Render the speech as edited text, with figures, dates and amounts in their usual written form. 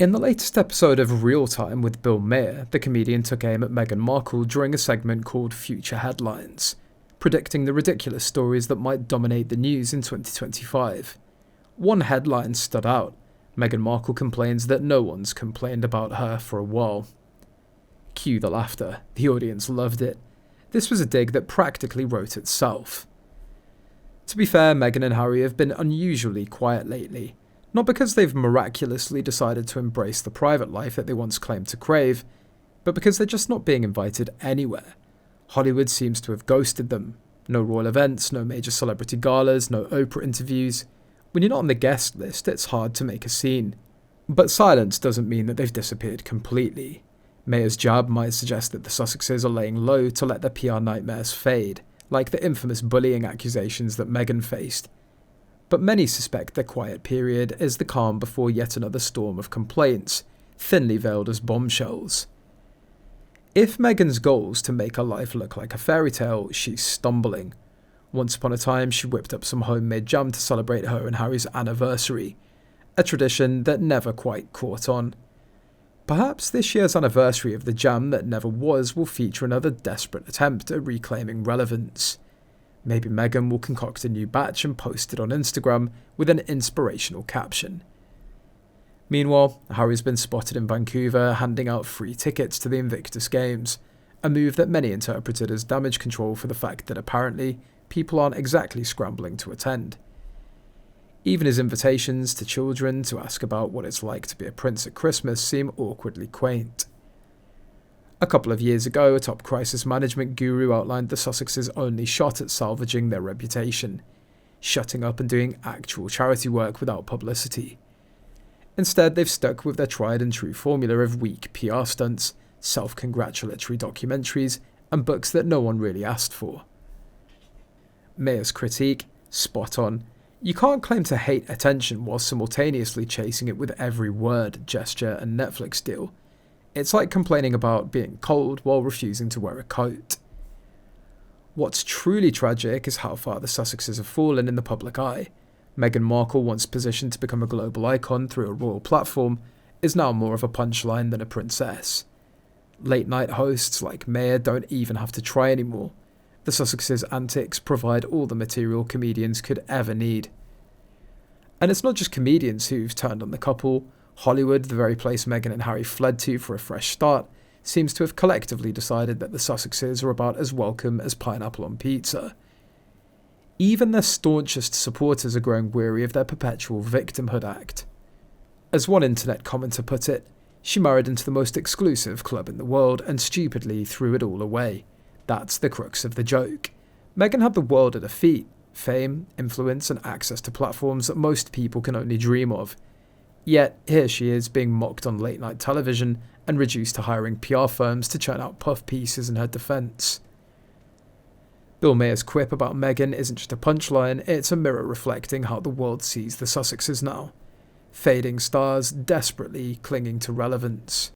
In the latest episode of Real Time with Bill Maher, the comedian took aim at Meghan Markle during a segment called Future Headlines, predicting the ridiculous stories that might dominate the news in 2025. One headline stood out. Meghan Markle complains that no one's complained about her for a while. Cue the laughter. The audience loved it. This was a dig that practically wrote itself. To be fair, Meghan and Harry have been unusually quiet lately. Not because they've miraculously decided to embrace the private life that they once claimed to crave, but because they're just not being invited anywhere. Hollywood seems to have ghosted them. No royal events, no major celebrity galas, no Oprah interviews. When you're not on the guest list, it's hard to make a scene. But silence doesn't mean that they've disappeared completely. Mayor's jab might suggest that the Sussexes are laying low to let their PR nightmares fade, like the infamous bullying accusations that Meghan faced. But many suspect their quiet period is the calm before yet another storm of complaints, thinly veiled as bombshells. If Meghan's goal's to make her life look like a fairy tale, she's stumbling. Once upon a time, she whipped up some homemade jam to celebrate her and Harry's anniversary, a tradition that never quite caught on. Perhaps this year's anniversary of the jam that never was will feature another desperate attempt at reclaiming relevance. Maybe Meghan will concoct a new batch and post it on Instagram with an inspirational caption. Meanwhile, Harry's been spotted in Vancouver handing out free tickets to the Invictus Games, a move that many interpreted as damage control for the fact that apparently people aren't exactly scrambling to attend. Even his invitations to children to ask about what it's like to be a prince at Christmas seem awkwardly quaint. A couple of years ago, a top crisis management guru outlined the Sussexes' only shot at salvaging their reputation, shutting up and doing actual charity work without publicity. Instead, they've stuck with their tried and true formula of weak PR stunts, self-congratulatory documentaries, and books that no one really asked for. Mayor's critique, spot on. You can't claim to hate attention while simultaneously chasing it with every word, gesture, and Netflix deal. It's like complaining about being cold while refusing to wear a coat. What's truly tragic is how far the Sussexes have fallen in the public eye. Meghan Markle, once positioned to become a global icon through a royal platform, is now more of a punchline than a princess. Late-night hosts like Maher don't even have to try anymore. The Sussexes' antics provide all the material comedians could ever need. And it's not just comedians who've turned on the couple. Hollywood, the very place Meghan and Harry fled to for a fresh start, seems to have collectively decided that the Sussexes are about as welcome as pineapple on pizza. Even their staunchest supporters are growing weary of their perpetual victimhood act. As one internet commenter put it, she married into the most exclusive club in the world and stupidly threw it all away. That's the crux of the joke. Meghan had the world at her feet, fame, influence, and access to platforms that most people can only dream of. Yet, here she is being mocked on late-night television and reduced to hiring PR firms to churn out puff pieces in her defense. Bill Maher's quip about Meghan isn't just a punchline, it's a mirror reflecting how the world sees the Sussexes now. Fading stars desperately clinging to relevance.